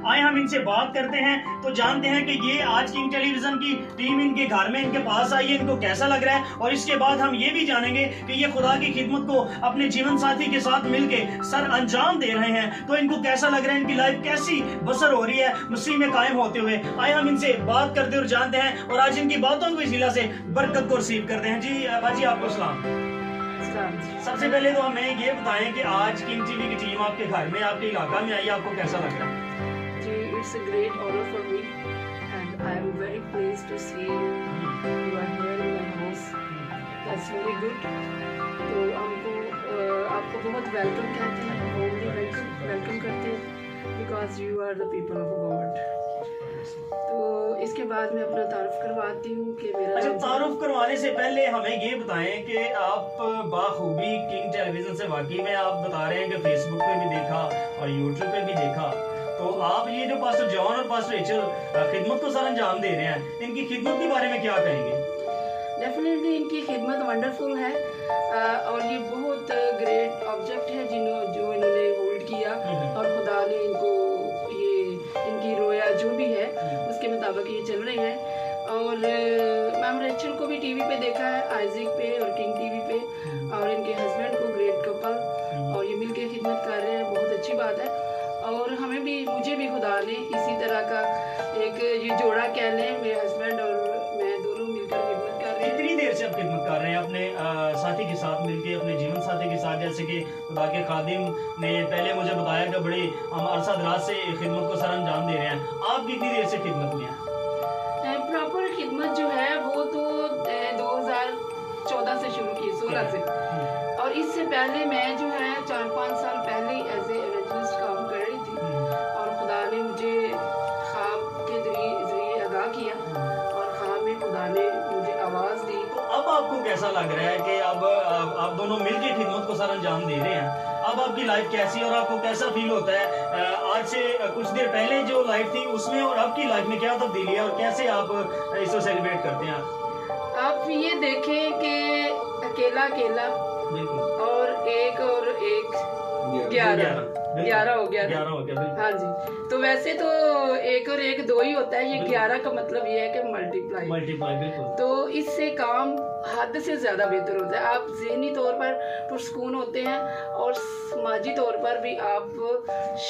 आए हम इनसे बात करते हैं तो जानते हैं कि ये आज किंग टेलीविजन की टीम इनके घर में इनके पास आई है, इनको कैसा लग रहा है। और इसके बाद हम ये भी जानेंगे कि ये खुदा की खिदमत को अपने जीवन साथी के साथ मिलके सर अंजाम दे रहे हैं, तो इनको कैसा लग रहा है, इनकी लाइफ कैसी बसर हो रही है मसीह में कायम होते हुए। आए हम इनसे बात करते और जानते हैं और आज इनकी बातों की वसीला से बरकत को रिसीव करते हैं। जी बाजी आपको सलाम। सबसे पहले तो हमें ये बताएं कि आज किंग टीवी की टीम आपके घर में, आपके इलाका में आई, आपको कैसा लग रहा है? जी, it's a great honor for me and I am very pleased to see you are here in my house. That's very good. तो आपको बहुत वेलकम कहते हैं, warmly वेलकम करते हैं because you are the people of God. तो इसके बाद मैं अपना तारुफ करवाती हूँ कि मेरा अच्छा, तारुफ करवाने से पहले हमें ये बताएं कि आप बाखूबी किंग टेलीविजन से वाकई में आप बता रहे हैं कि फेसबुक पे भी देखा और यूट्यूब पे भी देखा, तो आप ये जो पास्टर जॉन और पास्टर रेचल खिदमत को सर अंजाम दे रहे हैं, इनकी खिदमत के बारे में क्या कहेंगे? डेफिनेटली इनकी खिदमत वंडरफुल है और ये बहुत ग्रेट ऑब्जेक्ट है जो इन्होंने होल्ड किया और खुदा ने इनको इनकी रोया जो भी है उसके मुताबिक ये चल रहे हैं। और मैम रेचल को भी टीवी पे देखा है, आइजिक पे और किंग टीवी पे, और इनके हस्बैंड को ग्रेट कपल, और ये मिलके खिदमत कर रहे हैं, बहुत अच्छी बात है। और मुझे भी खुदा ने इसी तरह का एक ये जोड़ा कह लें, मेरे हस्बैंड और मैं दोनों मिलकर खिदमत कर रहे हैं। कितनी देर से आप खिदमत कर रहे हैं अपने साथी के साथ मिलके, अपने जीवन साथी के साथ? जैसे कि खुदा के खादिम ने पहले मुझे बताया कि बड़ी अरसा दराज से खिदमत को सर अंजाम दे रहे हैं, आप कितनी देर से खिदमत में हैं? प्रॉपर खिदमत जो है वो तो 2014 से शुरू की, 16 से, और इससे पहले मैं जो है 4-5 साल पहले एज ए इवेंजलिस्ट काम कर रही थी और खुदा ने मुझे ख्वाब के जरिए आगाह किया और ख्वाब में खुदा ने मुझे आवाज़ दी। तो अब आपको कैसा लग रहा है कि अब आप दोनों मिलके खिदमत को सर अंजाम दे रहे हैं, अब आपकी लाइफ कैसी और आपको कैसा फील होता है? आज से कुछ देर पहले जो लाइफ थी उसमें और आपकी लाइफ में क्या तब्दीली है और कैसे आप इसको सेलिब्रेट करते हैं? आप ये देखें कि अकेला और एक 11 हो गया। हाँ जी, तो वैसे तो 1 और 1 2 ही होता है, ये 11 का मतलब ये है कि मल्टीप्लाई बिल्कुल। तो इससे काम हद से ज्यादा बेहतर होता है। आप ज़हनी तौर पर पुरस्कून होते हैं और समाजी तौर पर भी आप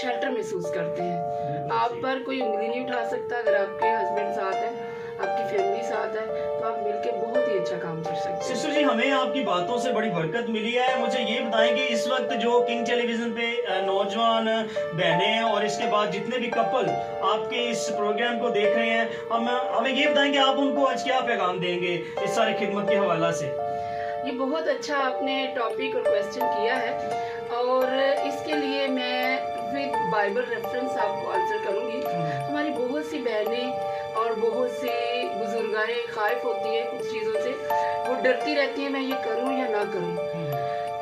शेल्टर महसूस करते हैं। आप पर कोई उंगली नहीं उठा सकता अगर आपके हस्बैंड साथ है, आपकी फैमिली साथ है, तो आप मिलके बहुत ही अच्छा काम कर सकते हैं। सिस्टर जी, हमें आपकी बातों से बड़ी बरकत मिली है। मुझे ये बताएं कि इस वक्त जो किंग टेलीविजन पे नौजवान बहनें हैं और इसके बाद जितने भी कपल आपके इस प्रोग्राम को देख रहे हैं, हमें ये बताएं कि आप उनको आज क्या पैगाम देंगे इस सारे खिदमत के हवाला से? ये बहुत अच्छा आपने टॉपिक और क्वेश्चन किया है और इसके लिए मैं विद बाइबल रेफरेंस आपको आंसर करूंगी। हमारी बहुत सी बहनें और बहुत सी बुजुर्गाएं खाइफ होती है कुछ चीज़ों से, वो डरती रहती है मैं ये करूं या ना करूं।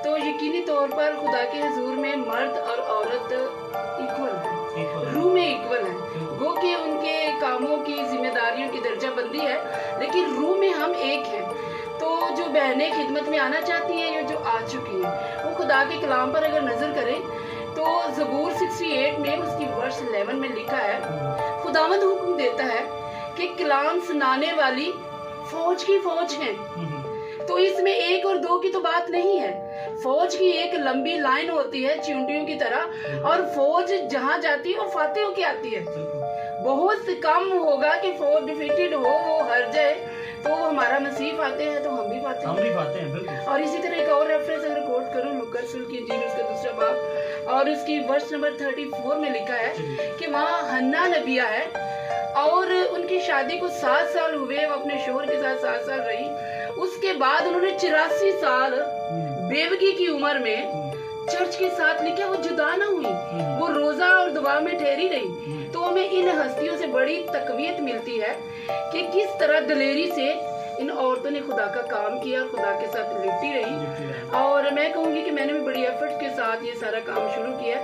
तो यकीनी तौर पर खुदा के हुजूर में मर्द और औरत इक्वल है, रूह में इक्वल है। गो कि उनके कामों की जिम्मेदारियों की दर्जाबंदी है, लेकिन रूह में हम एक हैं। तो जो बहनें खिदमत में आना चाहती हैं या जो आ चुकी हैं, वो खुदा के कलाम पर अगर नजर करें तो ज़बूर 68 में उसकी वर्स 11 में लिखा है, खुदावंद हुक्म देता है कि कलाम सुनाने वाली फौज की फौज है। तो इसमें 1 और 2 की तो बात नहीं है, फौज की एक लंबी लाइन होती है चींटियों की तरह, और फौज जहाँ जाती है वो फाते होके आती है। बहुत कम होगा कि फौज डिफीटेड हो, वो हार जाए, तो वो हमारा मसीह फाते हैं तो हम भी फाते हैं बिल्कुल। और इसी तरह एक और रेफरेंस अगर कोट करूं, लूका रसूल की इंजील उसका 2रा बाब और उसकी वर्स नंबर 34 में लिखा है कि वहाँ हन्ना नबिया है और उनकी शादी को 7 साल हुए, वो अपने शोहर के साथ 7 साल रही। उसके बाद उन्होंने 84 साल बेवगी की उम्र में चर्च के साथ लिखा वो जुदा ना हुई, वो रोजा और दुआ में ठहरी रही। तो हमें इन हस्तियों से बड़ी तकवीत मिलती है कि किस तरह दलेरी से इन औरतों ने खुदा का काम किया और खुदा के साथ लिपटी रही। और मैं कहूँगी कि मैंने भी बड़ी एफर्ट के साथ ये सारा काम शुरू किया।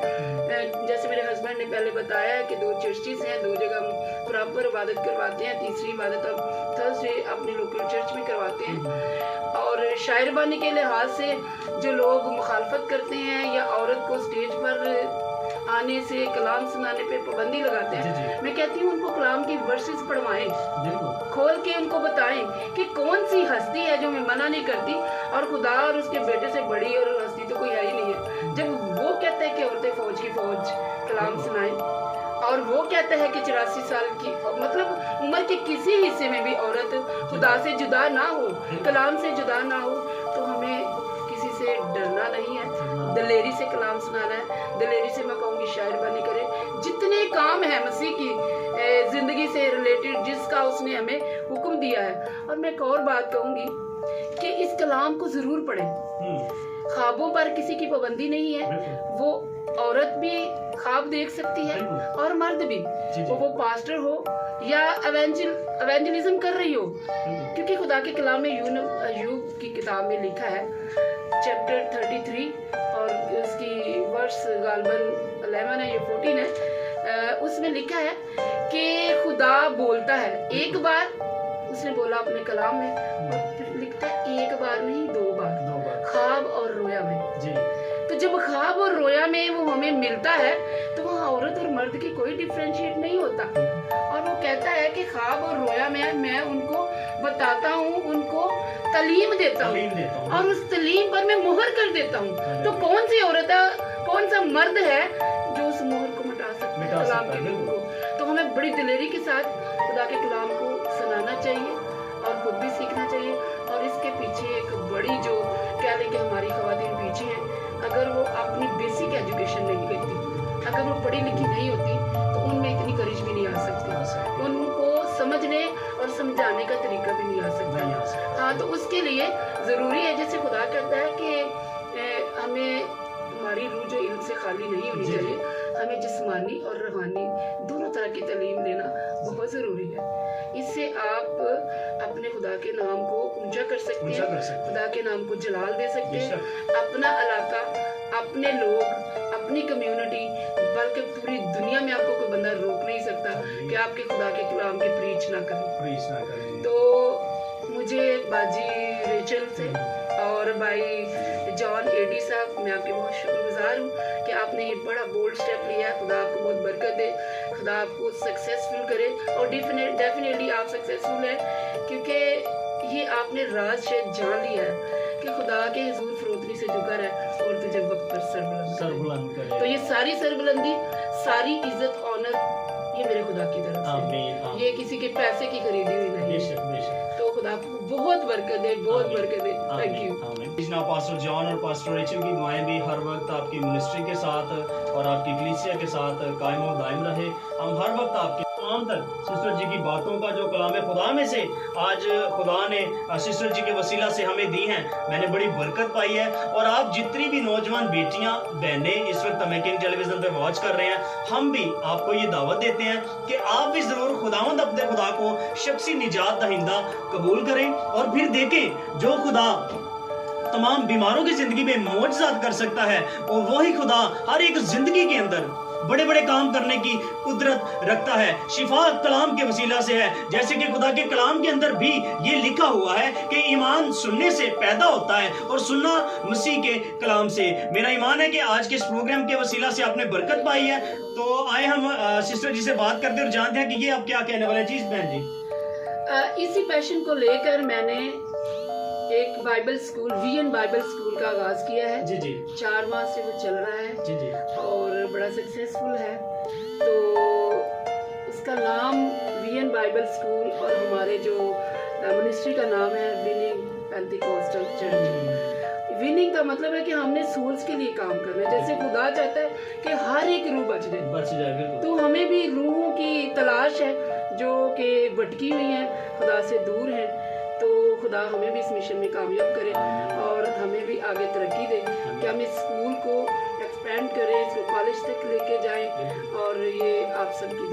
जैसे मेरे हस्बैंड ने पहले बताया कि 2 चर्चेस हैं, 2 जगह प्रॉपर इबादत करवाते हैं, तीसरी इबादत अब थर्सडे अपने लोकल चर्च में करवाते हैं। और शायरबानी के लिहाज से जो लोग मुखालफत करते हैं या औरत को स्टेज पर सुनाने से, कलाम सुनाने पे पाबंदी लगाते हैं, मैं कहती हूँ उनको कलाम की वर्सेस पढ़वाएं, खोल के उनको बताएं कि कौन सी हस्ती है जो मैं मना नहीं करती, और खुदा और उसके बेटे से बड़ी और हस्ती तो कोई है ही नहीं है। जब वो कहते हैं कि औरतें फौज की फौज कलाम सुनाएं, और वो कहता है कि 84 साल की मतलब उम्र के किसी हिस्से में भी औरत खुदा से जुदा ना हो, कलाम से जुदा ना हो, तो हमें किसी से डरना नहीं है। दलेरी से कलाम सुनाना है, दलेरी से मैं कहूँगी शायर बनी करे। जितने काम है मसीह की जिंदगी से रिलेटेड जिसका उसने हमें हुक्म दिया है। और मैं एक और बात कहूँगी कि इस कलाम को जरूर पढ़ें। ख्वाबों पर किसी की पाबंदी नहीं है, वो औरत भी ख्वाब देख सकती है और मर्द भी, वो पास्टर हो या एवेंजलिज्म कर रही हो, क्योंकि खुदा के कलाम में यूब की किताब में लिखा है चैप्टर 33 और उसकी वर्स गालबन 11 है या 14 है, उसमें लिखा है कि खुदा बोलता है। एक बार उसने बोला अपने कलाम में, और फिर लिखता है एक बार नहीं 2 बार, ख्वाब और रोया में। तो जब ख्वाब और रोया में वो हमें मिलता है तो वहाँ औरत और मर्द की कोई डिफरेंशिएट नहीं होता। और वो कहता है कि ख्वाब और रोया में मैं उनको बताता हूँ, उनको तालीम देता हूँ, और उस तालीम पर मैं मोहर कर देता हूँ। तो कौन सी औरत है, कौन सा मर्द है जो उस मोहर को मिटा सकता है, कलाम के रूप को। तो हमें बड़ी दिलेरी के साथ खुदा के कलाम को सुनाना चाहिए और खुद भी सीखना चाहिए। और इसके पीछे एक बड़ी जो कह लें कि हमारी खवातीन पीछे हैं, अगर वो अपनी बेसिक एजुकेशन नहीं लेती, अगर वो पढ़ी लिखी नहीं होती, तो उनमें इतनी करेज भी नहीं आ सकती, उनको समझने और समझाने का तरीका भी नहीं आ सकता। हाँ, तो उसके लिए ज़रूरी है, जैसे खुदा कहता है कि हमें हमारी रूह जो इल्म से खाली नहीं होनी चाहिए, हमें जिस्मानी और रूहानी दोनों तरह की तालीम लेना बहुत ज़रूरी है। इससे आप अपने खुदा के नाम को ऊंचा कर सकते हैं, खुदा के नाम को जलाल दे सकते हैं। अपना इलाका, अपने लोग, अपनी कम्युनिटी, बल्कि पूरी दुनिया में आपको कोई बंदा रोक नहीं सकता कि आपके खुदा के कलाम की प्रीच ना करें। तो मुझे बाजी रेचल से और भाई जॉन एडी साहब, मैं आपके बहुत शुक्रगुजार हूँ कि आपने ये बड़ा बोल्ड स्टेप लिया है। खुदा आपको बहुत बरकत दे, खुदा आपको सक्सेसफुल करे, और डेफिनेटली आप सक्सेसफुल हैं, क्योंकि ये आपने राज शायद जान लिया है कि खुदा के हुजूर फरोतनी से झुका है और तुझे वक्त पर सर बुलंद करे। तो ये सारी सरबुलंदी, सारी इज्जत, ऑनर ये मेरे खुदा की तरफ से, ये किसी के पैसे की खरीदी हुई नहीं। तो खुदा आपको बहुत बरकत दे, बहुत बरकत दे। Thank you. पास्टर जॉन और पास्टर रेचल की दुआएं भी हर वक्त आपकी मिनिस्ट्री के साथ और आपकी कलीसिया के साथ कायम और दायम रहे। हम हर वक्त आपके तमाम तक सिस्टर जी की बातों का जो कलाम खुदा में से आज खुदा ने सिस्टर जी के वसीला से हमें दी हैं, मैंने बड़ी बरकत पाई है। और आप जितनी भी नौजवान बेटियां बहनें इस वक्त हमें किंग टेलीविजन पे वॉच कर रहे हैं, हम भी आपको ये दावत देते हैं कि आप भी जरूर खुदावंद अपने खुदा को शख्सी निजात दहिंदा कबूल करें, और फिर देखें जो खुदा तमाम बीमारों की जिंदगी में मौजज़ात कर सकता है, और वही खुदा हर एक जिंदगी के अंदर बड़े बड़े काम करने की कुदरत रखता है। शिफा कलाम के वसीला से है, जैसे कि खुदा के कलाम के अंदर भी ये लिखा हुआ है कि ईमान सुनने से पैदा होता है और सुनना मसीह के कलाम से। मेरा ईमान है कि आज के इस प्रोग्राम के वसीला से आपने बरकत पाई है। तो आए हम सिस्टर जी से बात करते और जानते हैं कि ये आप क्या कहने वाले चीज। बहन जी, इसी पैशन को लेकर मैंने एक Bible school, VN Bible school का आगाज किया है। जी जी, 4 माह से वो चल रहा है। जी जी, और बड़ा सक्सेसफुल है। तो उसका नाम वीएन बाइबल स्कूल, और हमारे जो मिनिस्ट्री का नाम है विनिंग पेंटिकोस्टल चर्च। विनिंग का मतलब है कि हमने सोल्स के लिए काम करना है। जैसे खुदा चाहता है कि हर एक रूह बच जाए, तो हमें भी रूहों की तलाश है जो कि भटकी हुई हैं, खुदा से दूर हैं। तो खुदा हमें भी इस मिशन में कामयाब करे और हमें भी आगे तरक्की दे कि हम इस स्कूल को एक्सपेंड करें, इसको कॉलेज तक लेके जाएं, और ये आप सबकी